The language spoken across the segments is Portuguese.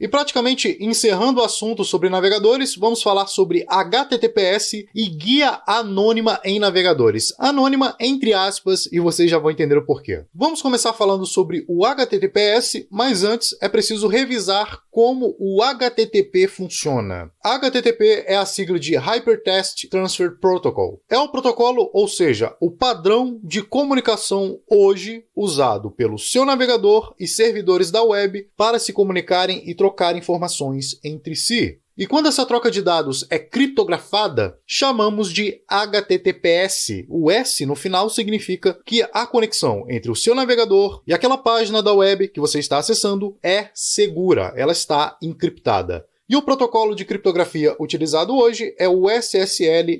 E praticamente encerrando o assunto sobre navegadores, vamos falar sobre HTTPS e guia anônima em navegadores. Anônima entre aspas, e vocês já vão entender o porquê. Vamos começar falando sobre o HTTPS, mas antes é preciso revisar como o HTTP funciona. HTTP é a sigla de Hypertext Transfer Protocol. É o protocolo, ou seja, o padrão de comunicação hoje usado pelo seu navegador e servidores da web para se comunicarem e trocar informações entre si. E quando essa troca de dados é criptografada, chamamos de HTTPS. O S no final significa que a conexão entre o seu navegador e aquela página da web que você está acessando é segura, ela está encriptada. E o protocolo de criptografia utilizado hoje é o SSL/TLS.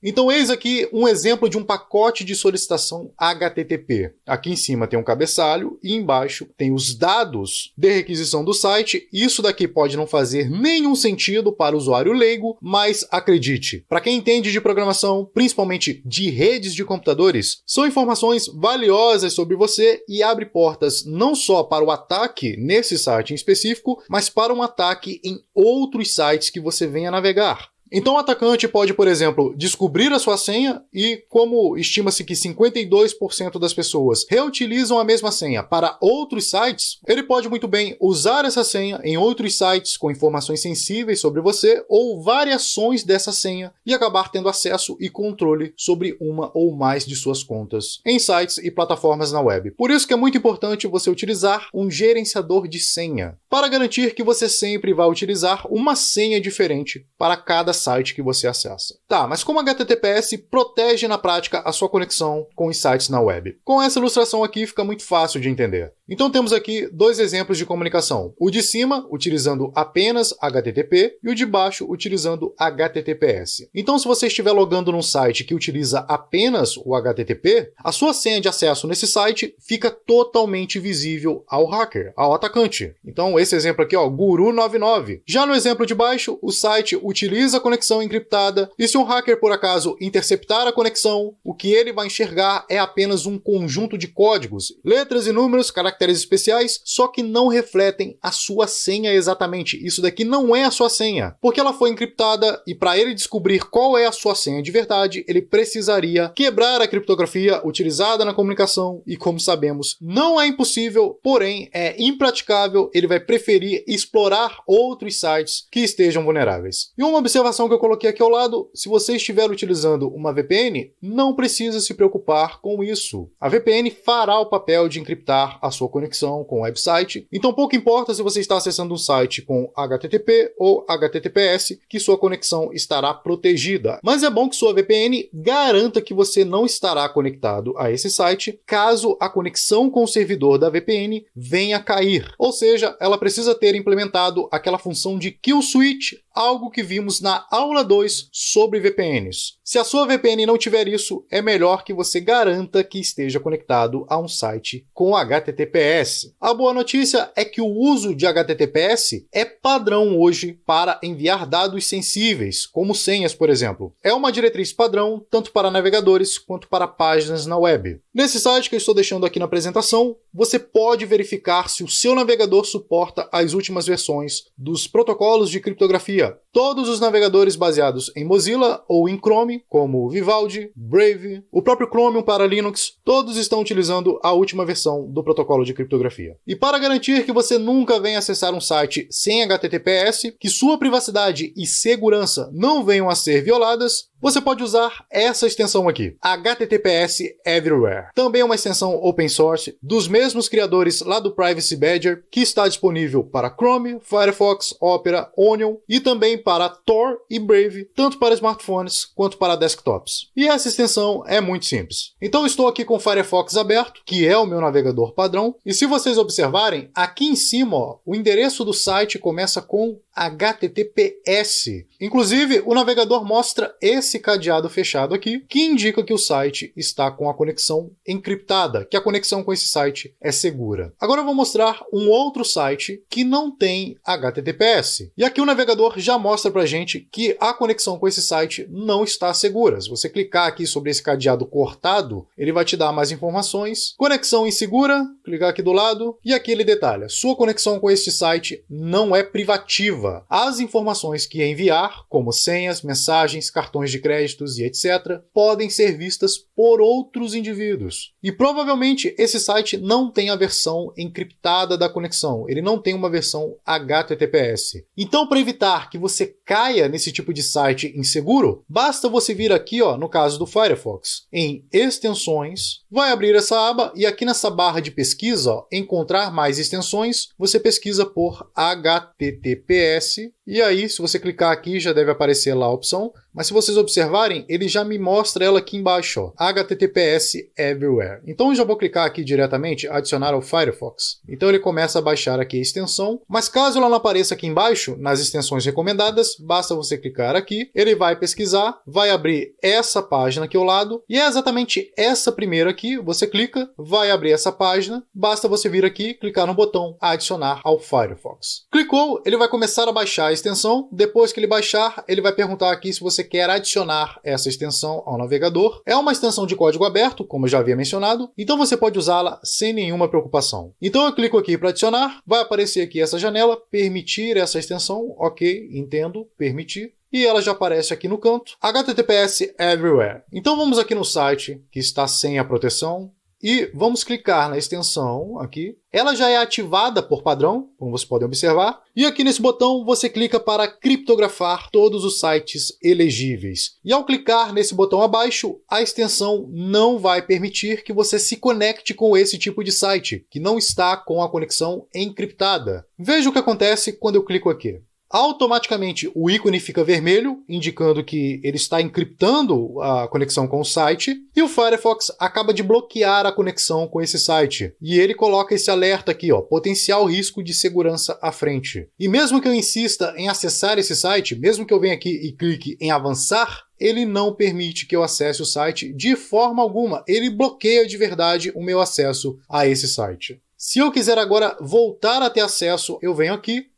Então eis aqui um exemplo de um pacote de solicitação HTTP. Aqui em cima tem um cabeçalho e embaixo tem os dados de requisição do site. Isso daqui pode não fazer nenhum sentido para o usuário leigo, mas acredite, para quem entende de programação, principalmente de redes de computadores, são informações valiosas sobre você e abre portas não só para o ataque nesse site em específico, mas para um ataque em outros sites que você venha navegar. Então o atacante pode, por exemplo, descobrir a sua senha e, como estima-se que 52% das pessoas reutilizam a mesma senha para outros sites, ele pode muito bem usar essa senha em outros sites com informações sensíveis sobre você ou variações dessa senha e acabar tendo acesso e controle sobre uma ou mais de suas contas em sites e plataformas na web. Por isso que é muito importante você utilizar um gerenciador de senha, para garantir que você sempre vai utilizar uma senha diferente para cada site que você acessa. Tá, mas como a HTTPS protege na prática a sua conexão com os sites na web? Com essa ilustração aqui fica muito fácil de entender. Então temos aqui dois exemplos de comunicação. O de cima, utilizando apenas HTTP, e o de baixo, utilizando HTTPS. Então se você estiver logando num site que utiliza apenas o HTTP, a sua senha de acesso nesse site fica totalmente visível ao hacker, ao atacante. Então esse exemplo aqui, ó, Guru99. Já no exemplo de baixo, o site utiliza a conexão encriptada, e se um hacker por acaso interceptar a conexão, o que ele vai enxergar é apenas um conjunto de códigos, letras e números, caracteres especiais, só que não refletem a sua senha exatamente. Isso daqui não é a sua senha, porque ela foi encriptada e para ele descobrir qual é a sua senha de verdade, ele precisaria quebrar a criptografia utilizada na comunicação e, como sabemos, não é impossível, porém é impraticável. Ele vai preferir explorar outros sites que estejam vulneráveis. E uma observação que eu coloquei aqui ao lado: se você estiver utilizando uma VPN, não precisa se preocupar com isso. A VPN fará o papel de encriptar a sua conexão com o website, então pouco importa se você está acessando um site com HTTP ou HTTPS, que sua conexão estará protegida. Mas é bom que sua VPN garanta que você não estará conectado a esse site caso a conexão com o servidor da VPN venha a cair. Ou seja, ela precisa ter implementado aquela função de kill switch, algo que vimos na aula 2 sobre VPNs. Se a sua VPN não tiver isso, é melhor que você garanta que esteja conectado a um site com HTTPS. A boa notícia é que o uso de HTTPS é padrão hoje para enviar dados sensíveis, como senhas, por exemplo. É uma diretriz padrão tanto para navegadores quanto para páginas na web. Nesse site que eu estou deixando aqui na apresentação, você pode verificar se o seu navegador suporta as últimas versões dos protocolos de criptografia. Todos os navegadores baseados em Mozilla ou em Chrome, como Vivaldi, Brave, o próprio Chromium para Linux, todos estão utilizando a última versão do protocolo de criptografia. E para garantir que você nunca venha acessar um site sem HTTPS, que sua privacidade e segurança não venham a ser violadas, você pode usar essa extensão aqui, HTTPS Everywhere. Também é uma extensão open source dos mesmos criadores lá do Privacy Badger, que está disponível para Chrome, Firefox, Opera, Onion e também para Tor e Brave, tanto para smartphones quanto para desktops. E essa extensão é muito simples. Então estou aqui com o Firefox aberto, que é o meu navegador padrão, e se vocês observarem, aqui em cima, ó, o endereço do site começa com HTTPS. Inclusive, o navegador mostra esse cadeado fechado aqui, que indica que o site está com a conexão encriptada, que a conexão com esse site é segura. Agora eu vou mostrar um outro site que não tem HTTPS. E aqui o navegador já mostra pra gente que a conexão com esse site não está segura. Se você clicar aqui sobre esse cadeado cortado, ele vai te dar mais informações. Conexão insegura, clicar aqui do lado, e aqui ele detalha: sua conexão com este site não é privativa. As informações que enviar, como senhas, mensagens, cartões de créditos e etc., podem ser vistas por outros indivíduos. E provavelmente esse site não tem a versão encriptada da conexão, ele não tem uma versão HTTPS. Então, para evitar que você caia nesse tipo de site inseguro, basta você vir aqui, no caso do Firefox, em extensões, vai abrir essa aba e aqui nessa barra de pesquisa, encontrar mais extensões, você pesquisa por HTTPS e aí, se você clicar aqui, já deve aparecer lá a opção, mas se vocês observarem, ele já me mostra ela aqui embaixo, HTTPS Everywhere. Então eu já vou clicar aqui diretamente, adicionar ao Firefox. Então ele começa a baixar aqui a extensão, mas caso ela não apareça aqui embaixo, nas extensões recomendadas, basta você clicar aqui, ele vai pesquisar, vai abrir essa página aqui ao lado, e é exatamente essa primeira aqui, você clica, vai abrir essa página, basta você vir aqui, clicar no botão adicionar ao Firefox. Clicou, ele vai começar a baixar a extensão, depois que ele baixar, ele vai perguntar aqui se você quer adicionar essa extensão ao navegador. É uma extensão de código aberto, como eu já havia mencionado, então você pode usá-la sem nenhuma preocupação. Então eu clico aqui para adicionar, vai aparecer aqui essa janela, permitir essa extensão, ok, entendo, permitir. E ela já aparece aqui no canto, HTTPS Everywhere. Então vamos aqui no site, que está sem a proteção, e vamos clicar na extensão aqui. Ela já é ativada por padrão, como vocês podem observar. E aqui nesse botão você clica para criptografar todos os sites elegíveis. E ao clicar nesse botão abaixo, a extensão não vai permitir que você se conecte com esse tipo de site, que não está com a conexão encriptada. Veja o que acontece quando eu clico aqui. Automaticamente o ícone fica vermelho, indicando que ele está encriptando a conexão com o site, e o Firefox acaba de bloquear a conexão com esse site. E ele coloca esse alerta aqui, potencial risco de segurança à frente. E mesmo que eu insista em acessar esse site, mesmo que eu venha aqui e clique em avançar, ele não permite que eu acesse o site de forma alguma. Ele bloqueia de verdade o meu acesso a esse site. Se eu quiser agora voltar a ter acesso, eu venho aqui,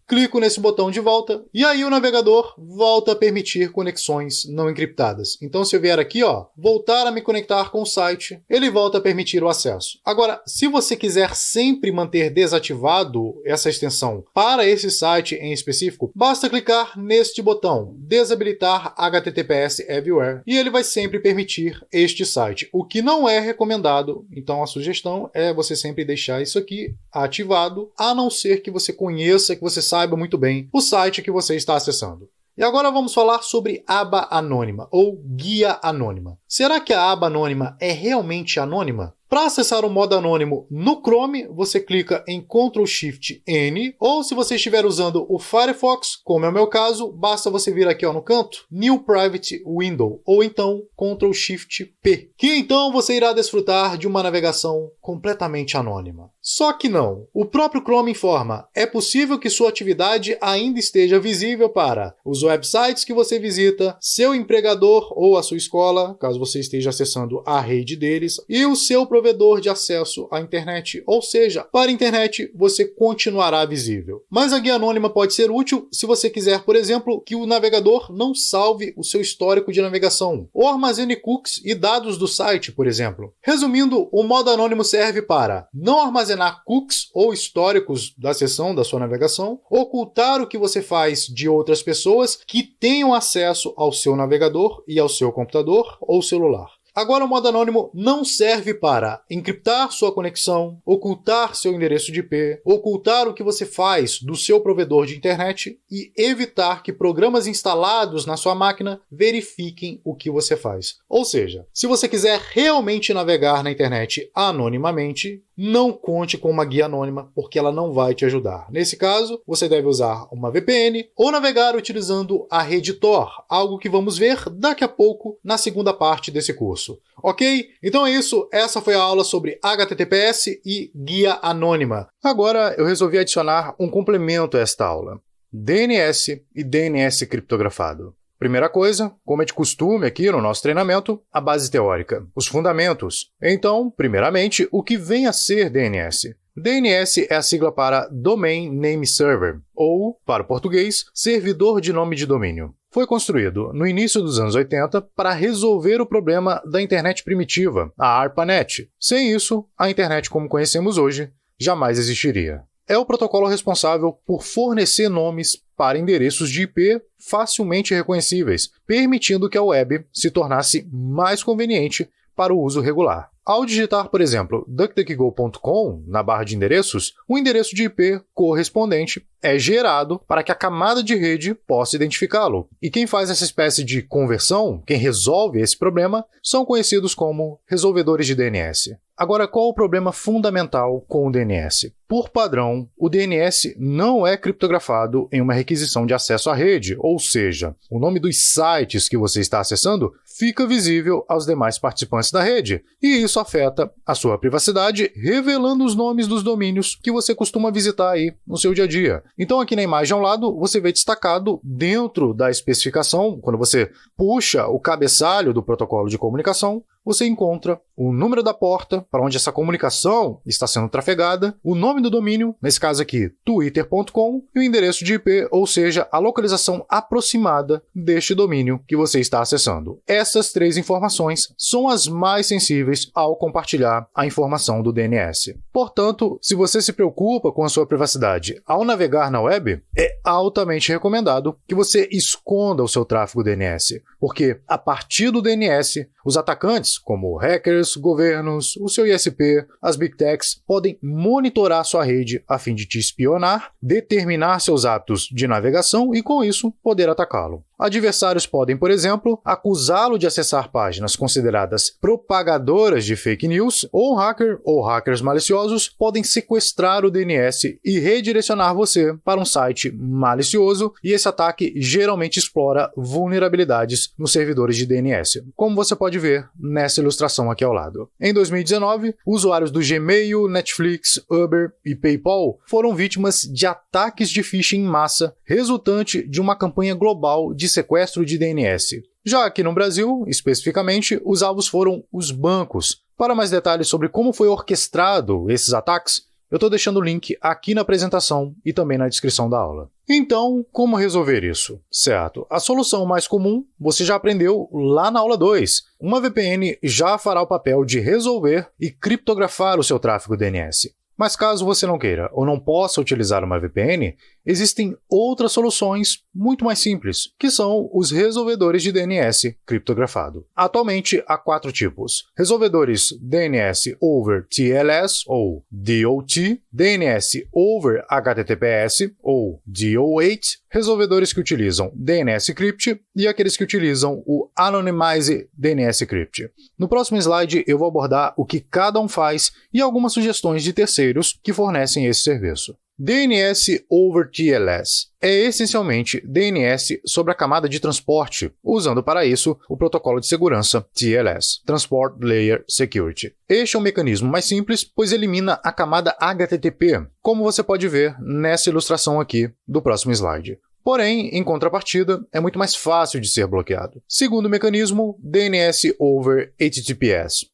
clico nesse botão de volta e aí o navegador volta a permitir conexões não encriptadas. Então se eu vier aqui, voltar a me conectar com o site, ele volta a permitir o acesso. Agora, se você quiser sempre manter desativado essa extensão para esse site em específico, basta clicar neste botão, desabilitar HTTPS Everywhere, e ele vai sempre permitir este site, o que não é recomendado. Então a sugestão é você sempre deixar isso aqui ativado, a não ser que você conheça, que você saiba muito bem o site que você está acessando. E agora vamos falar sobre aba anônima ou guia anônima. Será que a aba anônima é realmente anônima? Para acessar o modo anônimo no Chrome, você clica em Ctrl+Shift+N, ou se você estiver usando o Firefox, como é o meu caso, basta você vir aqui no canto, New Private Window, ou então Ctrl+Shift+P, que então você irá desfrutar de uma navegação completamente anônima. Só que não. O próprio Chrome informa, é possível que sua atividade ainda esteja visível para os websites que você visita, seu empregador ou a sua escola, caso você esteja acessando a rede deles, e o seu provedor de acesso à internet, ou seja, para a internet você continuará visível. Mas a guia anônima pode ser útil se você quiser, por exemplo, que o navegador não salve o seu histórico de navegação, ou armazene cookies e dados do site, por exemplo. Resumindo, o modo anônimo serve para não armazenar cookies ou históricos da seção da sua navegação, ocultar o que você faz de outras pessoas que tenham acesso ao seu navegador e ao seu computador ou celular. Agora, o modo anônimo não serve para encriptar sua conexão, ocultar seu endereço de IP, ocultar o que você faz do seu provedor de internet e evitar que programas instalados na sua máquina verifiquem o que você faz. Ou seja, se você quiser realmente navegar na internet anonimamente, não conte com uma guia anônima, porque ela não vai te ajudar. Nesse caso, você deve usar uma VPN ou navegar utilizando a rede Tor, algo que vamos ver daqui a pouco na segunda parte desse curso. Ok? Então é isso, essa foi a aula sobre HTTPS e guia anônima. Agora eu resolvi adicionar um complemento a esta aula: DNS e DNS criptografado. Primeira coisa, como é de costume aqui no nosso treinamento, a base teórica, os fundamentos. Então, primeiramente, o que vem a ser DNS? DNS é a sigla para Domain Name Server, ou, para o português, servidor de nome de domínio. foi construído no início dos anos 80 para resolver o problema da internet primitiva, a ARPANET. Sem isso, a internet como conhecemos hoje jamais existiria. É o protocolo responsável por fornecer nomes para endereços de IP facilmente reconhecíveis, permitindo que a web se tornasse mais conveniente para o uso regular. Ao digitar, por exemplo, duckduckgo.com na barra de endereços, o endereço de IP correspondente é gerado para que a camada de rede possa identificá-lo. E quem faz essa espécie de conversão, quem resolve esse problema, são conhecidos como resolvedores de DNS. Agora, qual o problema fundamental com o DNS? Por padrão, o DNS não é criptografado em uma requisição de acesso à rede, ou seja, o nome dos sites que você está acessando fica visível aos demais participantes da rede, e isso afeta a sua privacidade, revelando os nomes dos domínios que você costuma visitar aí no seu dia a dia. Então, aqui na imagem ao lado, você vê destacado dentro da especificação, quando você puxa o cabeçalho do protocolo de comunicação, você encontra o número da porta para onde essa comunicação está sendo trafegada, o nome do domínio, nesse caso aqui, twitter.com, e o endereço de IP, ou seja, a localização aproximada deste domínio que você está acessando. Essas três informações são as mais sensíveis ao compartilhar a informação do DNS. Portanto, se você se preocupa com a sua privacidade ao navegar na web, é altamente recomendado que você esconda o seu tráfego DNS, porque a partir do DNS, os atacantes, como hackers, governos, o seu ISP, as Big Techs, podem monitorar sua rede a fim de te espionar, determinar seus hábitos de navegação e, com isso, poder atacá-lo. Adversários podem, por exemplo, acusá-lo de acessar páginas consideradas propagadoras de fake news, ou um hacker ou hackers maliciosos podem sequestrar o DNS e redirecionar você para um site malicioso, e esse ataque geralmente explora vulnerabilidades nos servidores de DNS, como você pode ver nessa ilustração aqui ao lado. Em 2019, usuários do Gmail, Netflix, Uber e PayPal foram vítimas de ataques de phishing em massa, resultante de uma campanha global de sequestro de DNS. Já aqui no Brasil, especificamente, os alvos foram os bancos. Para mais detalhes sobre como foi orquestrado esses ataques, eu estou deixando o link aqui na apresentação e também na descrição da aula. Então, como resolver isso? Certo, a solução mais comum você já aprendeu lá na aula 2. Uma VPN já fará o papel de resolver e criptografar o seu tráfego DNS. Mas caso você não queira ou não possa utilizar uma VPN, existem outras soluções muito mais simples, que são os resolvedores de DNS criptografado. Atualmente, há 4 tipos: resolvedores DNS over TLS, ou DOT, DNS over HTTPS, ou DO8, resolvedores que utilizam DNS Crypt e aqueles que utilizam o Anonymized DNS Crypt. No próximo slide, eu vou abordar o que cada um faz e algumas sugestões de terceiros que fornecem esse serviço. DNS over TLS é essencialmente DNS sobre a camada de transporte, usando para isso o protocolo de segurança TLS, Transport Layer Security. Este é um mecanismo mais simples, pois elimina a camada HTTP, como você pode ver nessa ilustração aqui do próximo slide. Porém, em contrapartida, é muito mais fácil de ser bloqueado. Segundo mecanismo, DNS over HTTPS.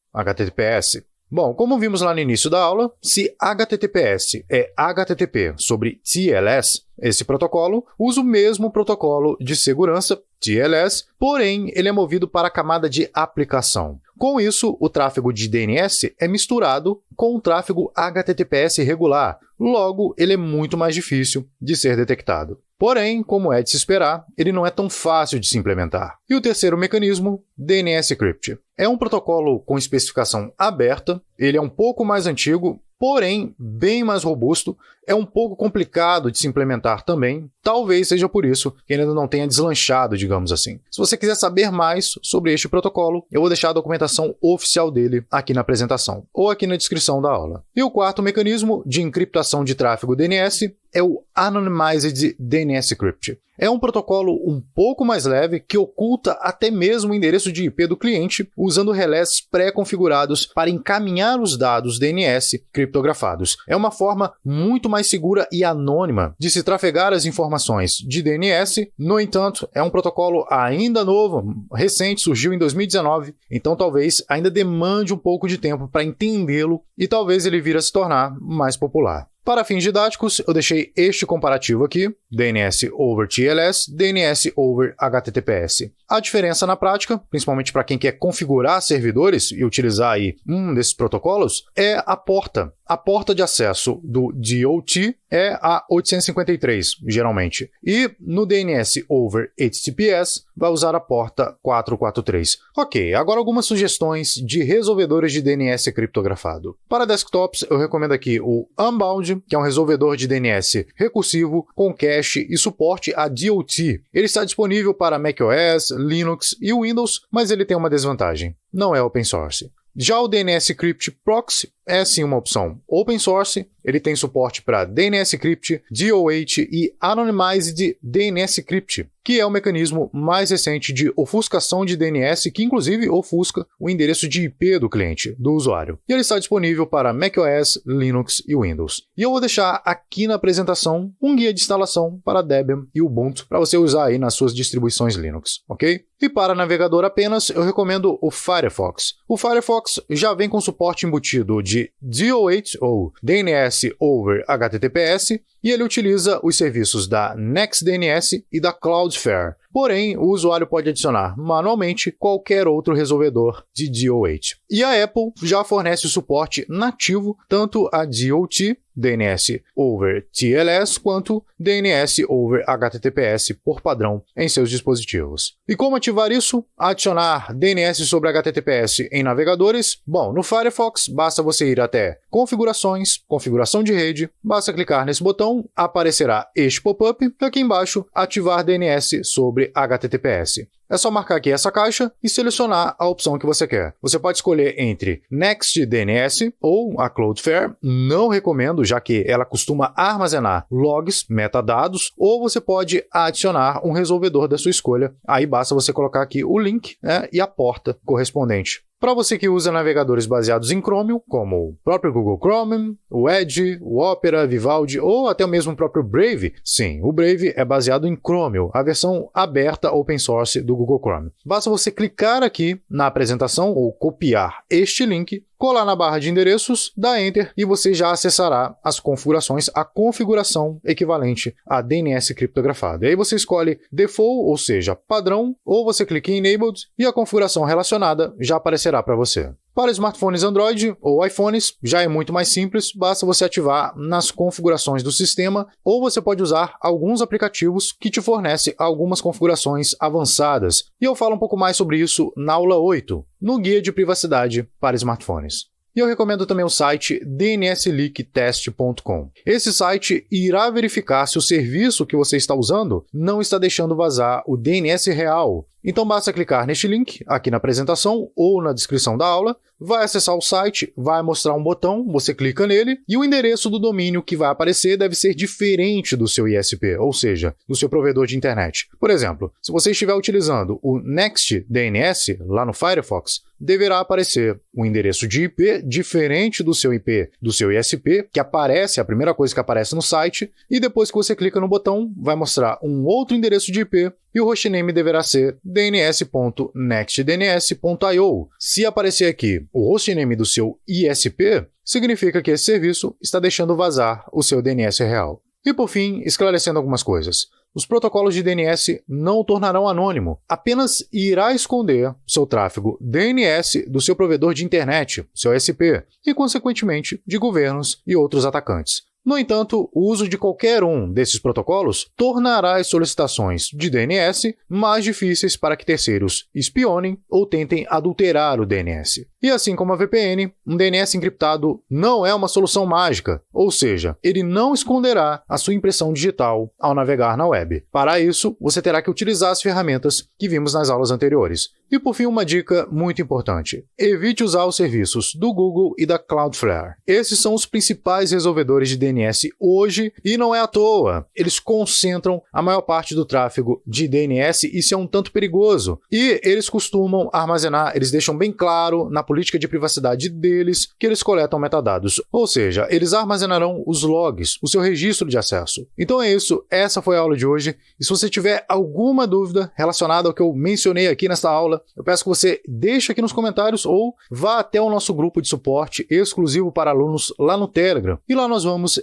Bom, como vimos lá no início da aula, se HTTPS é HTTP sobre TLS, esse protocolo usa o mesmo protocolo de segurança, TLS, porém ele é movido para a camada de aplicação. Com isso, o tráfego de DNS é misturado com o tráfego HTTPS regular, logo ele é muito mais difícil de ser detectado. Porém, como é de se esperar, ele não é tão fácil de se implementar. E o terceiro mecanismo, DNS Crypt. É um protocolo com especificação aberta, ele é um pouco mais antigo, porém bem mais robusto, é um pouco complicado de se implementar também, talvez seja por isso que ainda não tenha deslanchado, digamos assim. Se você quiser saber mais sobre este protocolo, eu vou deixar a documentação oficial dele aqui na apresentação, ou aqui na descrição da aula. E o quarto mecanismo de encriptação de tráfego DNS é o Anonymized DNS Crypt. É um protocolo um pouco mais leve que oculta até mesmo o endereço de IP do cliente, usando relés pré-configurados para encaminhar os dados DNS criptografados. É uma forma muito mais segura e anônima de se trafegar as informações de DNS. No entanto, é um protocolo ainda novo, recente, surgiu em 2019, então talvez ainda demande um pouco de tempo para entendê-lo e talvez ele vir a se tornar mais popular. Para fins didáticos, eu deixei este comparativo aqui, DNS over TLS, DNS over HTTPS. A diferença na prática, principalmente para quem quer configurar servidores e utilizar aí um desses protocolos, é a porta. A porta de acesso do DOT é a 853, geralmente. E no DNS over HTTPS, vai usar a porta 443. Ok, agora algumas sugestões de resolvedores de DNS criptografado. Para desktops, eu recomendo aqui o Unbound, que é um resolvedor de DNS recursivo com cache e suporte a DOT. Ele está disponível para macOS, Linux e Windows, mas ele tem uma desvantagem: não é open source. Já o DNS Crypt Proxy é sim uma opção open source, ele tem suporte para DNS Crypt, DOH e Anonymized DNS Crypt, que é o mecanismo mais recente de ofuscação de DNS que inclusive ofusca o endereço de IP do cliente, do usuário. E ele está disponível para macOS, Linux e Windows. E eu vou deixar aqui na apresentação um guia de instalação para Debian e Ubuntu para você usar aí nas suas distribuições Linux, ok? E para navegador apenas, eu recomendo o Firefox. O Firefox já vem com suporte embutido de DOH ou DNS over HTTPS e ele utiliza os serviços da NextDNS e da Cloudflare. Porém, o usuário pode adicionar manualmente qualquer outro resolvedor de DOH. E a Apple já fornece o suporte nativo tanto a DOT, DNS over TLS, quanto DNS over HTTPS por padrão em seus dispositivos. E como ativar isso? Adicionar DNS sobre HTTPS em navegadores? Bom, no Firefox basta você ir até Configurações, Configuração de rede, basta clicar nesse botão, aparecerá este pop-up e aqui embaixo ativar DNS sobre HTTPS. É só marcar aqui essa caixa e selecionar a opção que você quer. Você pode escolher entre NextDNS ou a Cloudflare. Não recomendo, já que ela costuma armazenar logs, metadados, ou você pode adicionar um resolvedor da sua escolha. Aí basta você colocar aqui o link, né, e a porta correspondente. Para você que usa navegadores baseados em Chromium, como o próprio Google Chrome, o Edge, o Opera, Vivaldi ou até mesmo o próprio Brave, sim, o Brave é baseado em Chromium, a versão aberta open source do Google Chrome. Basta você clicar aqui na apresentação ou copiar este link, colar na barra de endereços, dar Enter e você já acessará as configurações, a configuração equivalente a DNS criptografado. E aí você escolhe Default, ou seja, padrão, ou você clica em Enabled e a configuração relacionada já aparecerá para você. Para smartphones Android ou iPhones, já é muito mais simples, basta você ativar nas configurações do sistema ou você pode usar alguns aplicativos que te fornecem algumas configurações avançadas. E eu falo um pouco mais sobre isso na aula 8, no Guia de Privacidade para Smartphones. E eu recomendo também o site dnsleaktest.com. Esse site irá verificar se o serviço que você está usando não está deixando vazar o DNS real. Então basta clicar neste link aqui na apresentação ou na descrição da aula, vai acessar o site, vai mostrar um botão, você clica nele e o endereço do domínio que vai aparecer deve ser diferente do seu ISP, ou seja, do seu provedor de internet. Por exemplo, se você estiver utilizando o NextDNS lá no Firefox, deverá aparecer um endereço de IP diferente do seu IP do seu ISP, que aparece, a primeira coisa que aparece no site, e depois que você clica no botão, vai mostrar um outro endereço de IP e o hostname deverá ser dns.nextdns.io. Se aparecer aqui o hostname do seu ISP, significa que esse serviço está deixando vazar o seu DNS real. E por fim, esclarecendo algumas coisas. Os protocolos de DNS não o tornarão anônimo, apenas irá esconder seu tráfego DNS do seu provedor de internet, seu ISP, e consequentemente de governos e outros atacantes. No entanto, o uso de qualquer um desses protocolos tornará as solicitações de DNS mais difíceis para que terceiros espionem ou tentem adulterar o DNS. E assim como a VPN, um DNS encriptado não é uma solução mágica, ou seja, ele não esconderá a sua impressão digital ao navegar na web. Para isso, você terá que utilizar as ferramentas que vimos nas aulas anteriores. E por fim, uma dica muito importante. Evite usar os serviços do Google e da Cloudflare. Esses são os principais resolvedores de DNS hoje e não é à toa. Eles concentram a maior parte do tráfego de DNS e isso é um tanto perigoso. E eles costumam armazenar, eles deixam bem claro na política política de privacidade deles que eles coletam metadados. Ou seja, eles armazenarão os logs, o seu registro de acesso. Então é isso, essa foi a aula de hoje. E se você tiver alguma dúvida relacionada ao que eu mencionei aqui nessa aula, eu peço que você deixe aqui nos comentários ou vá até o nosso grupo de suporte exclusivo para alunos lá no Telegram. E lá nós vamos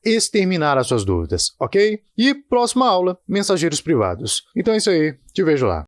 exterminar as suas dúvidas, ok? E próxima aula, mensageiros privados. Então é isso aí, te vejo lá.